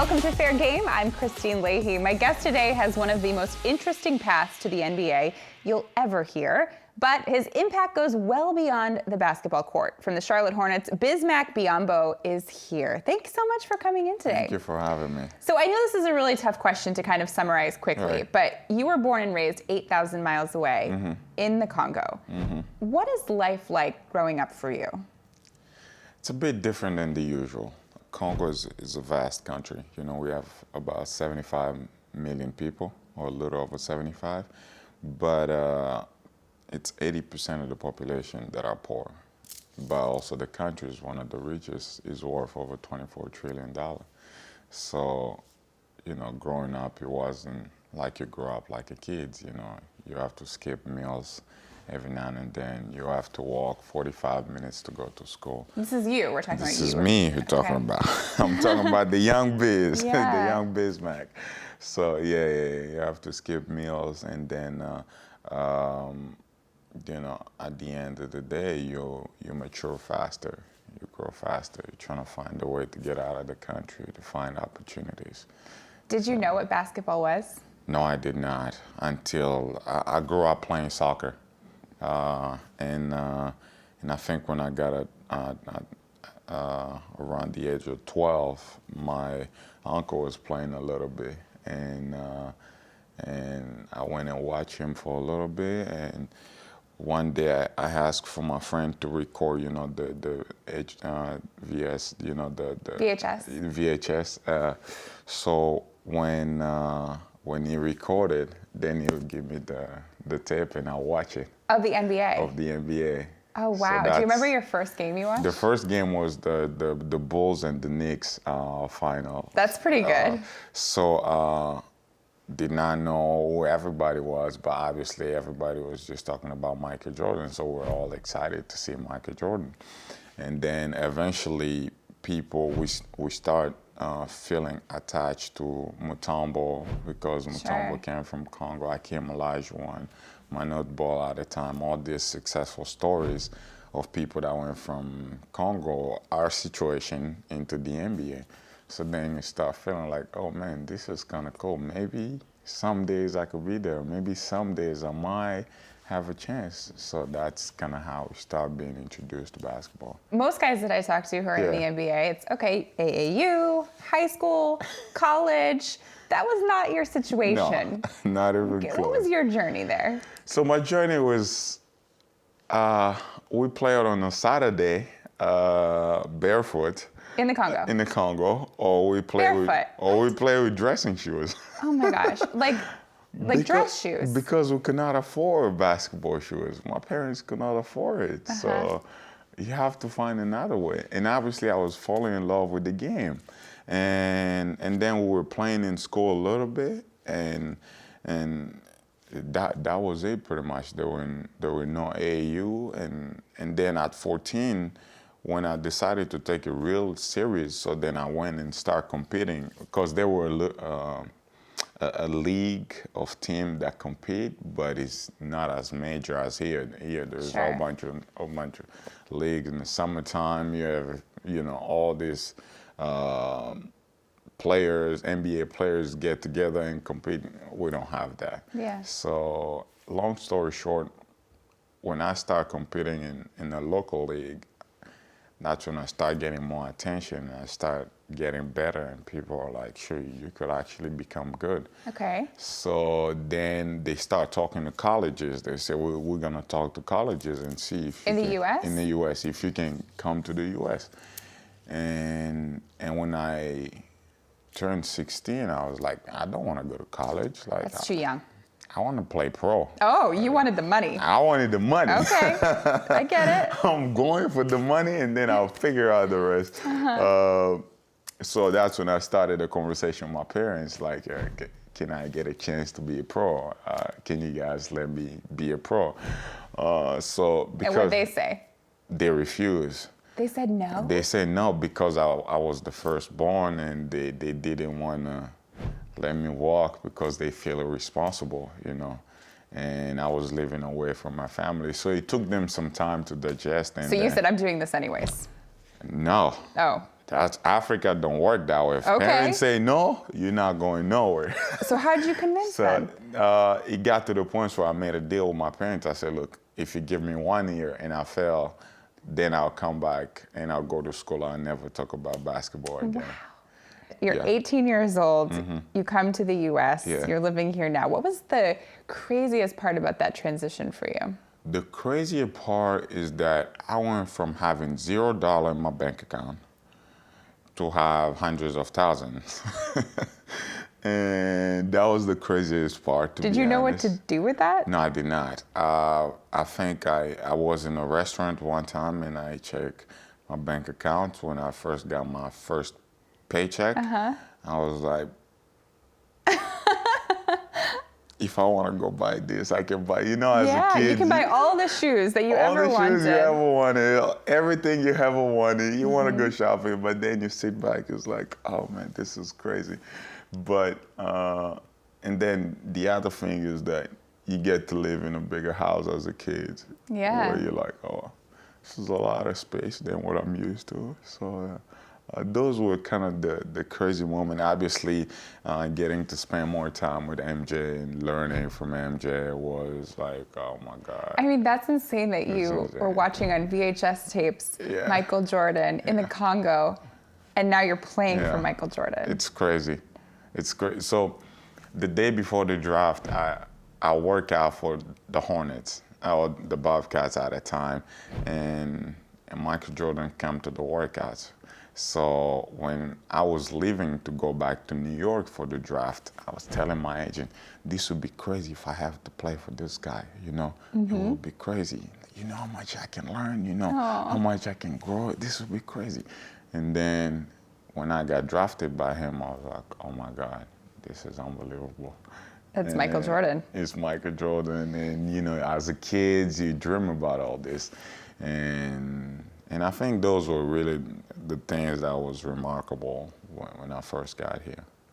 Welcome to Fair Game. I'm Kristine Leahy. My guest today has one of the most interesting paths to the NBA you'll ever hear, but his impact goes well beyond the basketball court. From the Charlotte Hornets, Bismack Biyombo is here. Thanks so much for coming in today. Thank you for having me. So I know this is a really tough question to kind of summarize quickly, but you were born and raised 8,000 miles away in the Congo. What is life like growing up for you? It's a bit different than the usual. Congo is a vast country. You know, we have about 75 million people, or a little over 75, but it's 80% of the population that are poor. But also the country is one of the richest, is worth over $24 trillion. So, you know, growing up, it wasn't like you grew up like a kid. You know, you have to skip meals every now and then. You have to walk 45 minutes to go to school. This is you. We're talking about you. This is me who's talking about. I'm talking about the young Biz, the young Bismack. So yeah, you have to skip meals, and then you know, at the end of the day, you mature faster. You grow faster. You're trying to find a way to get out of the country, to find opportunities. Did you know what basketball was? No, I did not until I grew up playing soccer. And I think when I got around the age of 12, my uncle was playing a little bit, and I went and watched him for a little bit. And one day I asked for my friend to record, you know, the VS, you know, the VHS. So when he recorded, then he would give me the tape, and I'll watch it. Of the NBA? Of the NBA. Oh, wow. Do you remember your first game you watched? The first game was the Bulls and the Knicks final. That's pretty good. Did not know who everybody was, but obviously everybody was just talking about Michael Jordan, so we're all excited to see Michael Jordan. And then eventually we start feeling attached to Mutombo, because Mutombo came from Congo. I came Olajuwon, Manute Ball at the time, all these successful stories of people that went from Congo, our situation, into the NBA. So then you start feeling like, oh man, this is kind of cool. Maybe some days I could be there. Maybe some days I might have a chance. So that's kind of how we start being introduced to basketball. Most guys that I talk to who are in the NBA, it's okay, AAU, high school, college. That was not your situation. No, not even close. What was your journey there? So my journey was, we played on a Saturday, barefoot. In the Congo? In the Congo, or we play with dressing shoes. Oh my gosh, like dress shoes? Because we could not afford basketball shoes. My parents could not afford it, so you have to find another way. And obviously I was falling in love with the game. And then we were playing in school a little bit, and that was it pretty much. There were no AAU, and then at 14, when I decided to take it real serious, so then I went and started competing, because there were a league of teams that compete, but it's not as major as here. Here there's a bunch of leagues. In the summertime, you have, you know, all these players, NBA players, get together and compete. We don't have that. Yeah. So long story short, when I started competing in a local league, that's when I start getting more attention, and I start getting better, and people are like, sure, you could actually become good. Okay. So then they start talking to colleges. They say, well, we're gonna talk to colleges and see if in the US? In the US, if you can come to the US. And when I turned 16, I was like, I don't wanna go to college. Like, that's too young. I want to play pro. Oh, you wanted the money. I wanted the money. Okay, I get it. I'm going for the money, and then I'll figure out the rest. So that's when I started a conversation with my parents, like, can I get a chance to be a pro? Can you guys let me be a pro? Because and what did they say? They refused. They said no? They said no, because I was the firstborn, and they didn't want to let me walk because they feel irresponsible, you know. And I was living away from my family. So it took them some time to digest. And so you said, I'm doing this anyways? No. Oh. That's Africa don't work that way. If Okay. parents say no, you're not going nowhere. So how did you convince them? It got to the point where I made a deal with my parents. I said, look, if you give me 1 year and I fail, then I'll come back and I'll go to school. I'll never talk about basketball again. Wow. You're Yeah. 18 years old. You come to the U.S. Yeah. You're living here now. What was the craziest part about that transition for you? The crazier part is that I went from having $0 in my bank account to have hundreds of thousands. And that was the craziest part, to be Did you know what honest. to do with that? No, I did not. I think I was in a restaurant one time and I checked my bank account when I first got my first paycheck. I was like, if I want to go buy this, I can buy. You know, as a kid, you can buy all the shoes that you all ever the wanted. shoes you ever wanted, everything you ever wanted. You want to go shopping, but then you sit back, it's like, oh man, this is crazy. But, and then the other thing is that you get to live in a bigger house as a kid. Yeah. Where you're like, oh, this is a lot of space than what I'm used to. So those were kind of the crazy moment. Obviously, getting to spend more time with MJ and learning from MJ was like, oh my God. I mean, that's insane that you insane. were watching on VHS tapes Yeah. Michael Jordan in the Congo, and now you're playing for Yeah. Michael Jordan. It's crazy. It's great. So the day before the draft, I worked out for the Hornets, or the Bobcats at the time, and Michael Jordan came to the workouts. So when I was leaving to go back to New York for the draft, I was telling my agent, this would be crazy if I have to play for this guy, you know? It would be crazy. You know how much I can learn, you know, how much I can grow. This would be crazy. And then when I got drafted by him, I was like, oh my God, this is unbelievable. That's Michael Jordan. It's Michael Jordan, and you know, as a kid, you dream about all this, and I think those were really the things that was remarkable when I first got here.